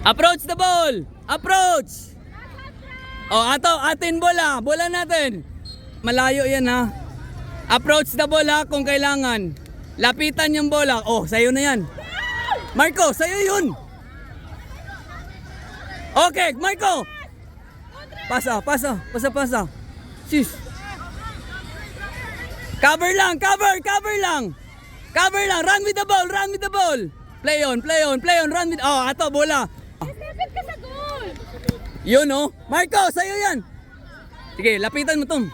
Approach the ball! Approach! Oh, atin bola. Bola natin. Malayo yan ha. Approach the ball ha kung kailangan. Lapitan yung bola. Oh, sa'yo na yan. Marco, sa'yo yun. Okay, Marco. Pasa. Sis. Cover lang. Run with the ball. Play on. Run with... Oh, ato, bola. Stepit ka sa goal! Yun oh. Marco, sa'yo yan. Sige, lapitan mo Tom.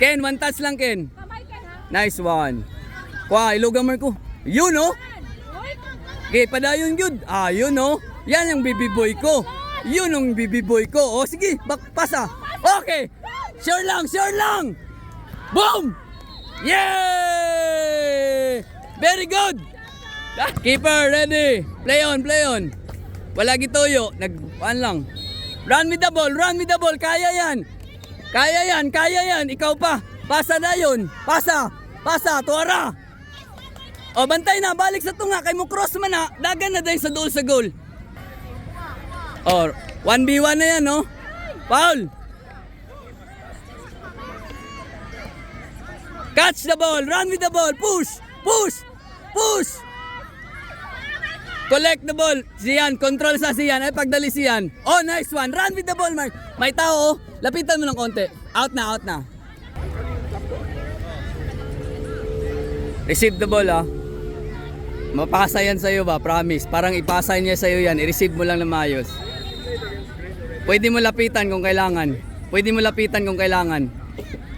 Ken, one touch lang Ken. Kamay ka ha? Nice one. Kwa, ilugang Marco. Yun oh. Okay, padayon yun. Ah, yun oh. Yan yung baby boy ko. Yun yung baby boy ko. Oh, sige, pasa. Okay. Sure lang. Boom! Yay! Very good. Keeper, ready. Play on. Wala gituyo. Nagpaan lang. Run with the ball. Kaya yan. Ikaw pa. Pasa na yun. Pasa. Tuwara. O, bantay na. Balik sa tunga. Kay mo cross man na. Dagan na din sa dool sa goal. O, 1v1 na yan, no? Foul. Catch the ball. Run with the ball. Push. Collect the ball. Sian, control sa Sian. Ay, pagdali Sian. Oh, nice one. Run with the ball, Mark. May tao, oh. Lapitan mo ng konti. Out na. Receive the ball, ah. Mapasa yan sa'yo ba? Promise. Parang ipasa niya sa'yo yan. I-receive mo lang na maayos. Pwede mo lapitan kung kailangan.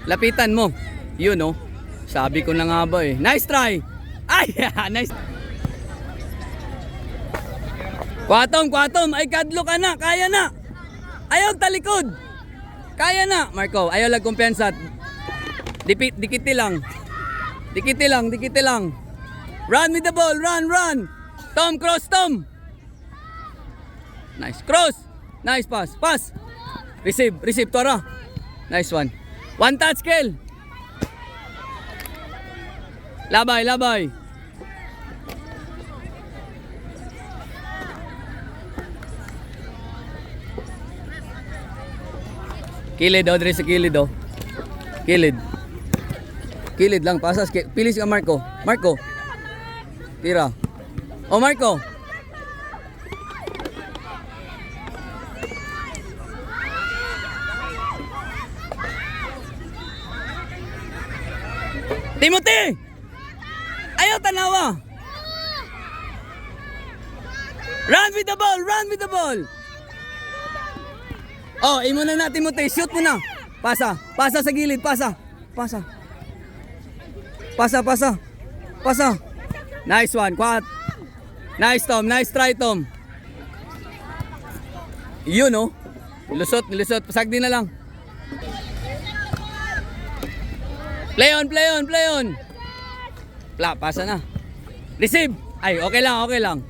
Lapitan mo. Yun, oh. Sabi ko na nga ba eh. Nice try. Ay, nice. Kwatom. Ay, kadlo ka na. Kaya na. Ayaw talikod. Kaya na. Marco, ayaw lang kumpiyansa. Dikiti lang. Run with the ball. Run. Tom, cross, Tom. Nice. Cross. Nice pass. Receive, Tora. Nice one. One touch, Kel. Labay. Kilid, Audrey sa kilid, oh. Kilid lang, pasas. Pilis ka, Marco. Tira. Oh, Marco. Timothy! Ayaw tanawa. Run with the ball. Oh, imo na natin mo tayo. Shoot mo na. Pasa sa gilid. Pasa. Nice one. Quat. Nice, Tom. Nice try, Tom. Yun, oh. Lusot. Pasagdi na lang. Play on. Pasa na. Receive. Ay, okay lang.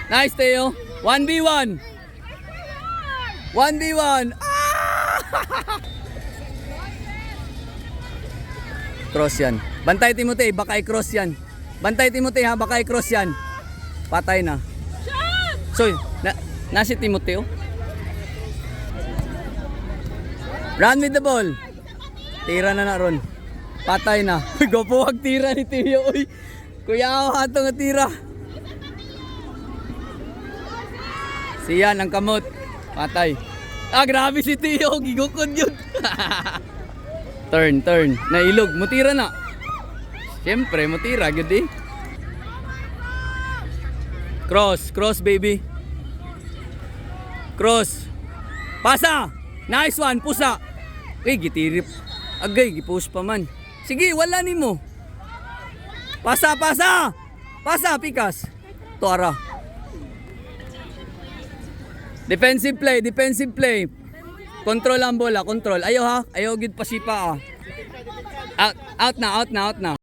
Nice, Teo. 1v1. Cross yan. Bantay Timothy, baka i-cross yan. Patay na. So, nasi Timothy, oh. Run with the ball. Tira na ron. Patay na. Gopuwag tira ni Teo. Uy. Kuya ako hato nga tira. Siyan ang kamot. Patay. Ah, grabe si Teo. Gigukod yun. Turn. Nailog. Mutira na. Siyempre, mutira. Good eh. Cross baby. Cross. Pasa. Nice one. Pusa. Uy, gitirip. Agay, gipush pa man. Sige, wala ni mo. Pasa. Pikas. Tuara. Defensive play. Control ang bola, control. Ayaw ha. Ayaw gid pasipa ah. Out na.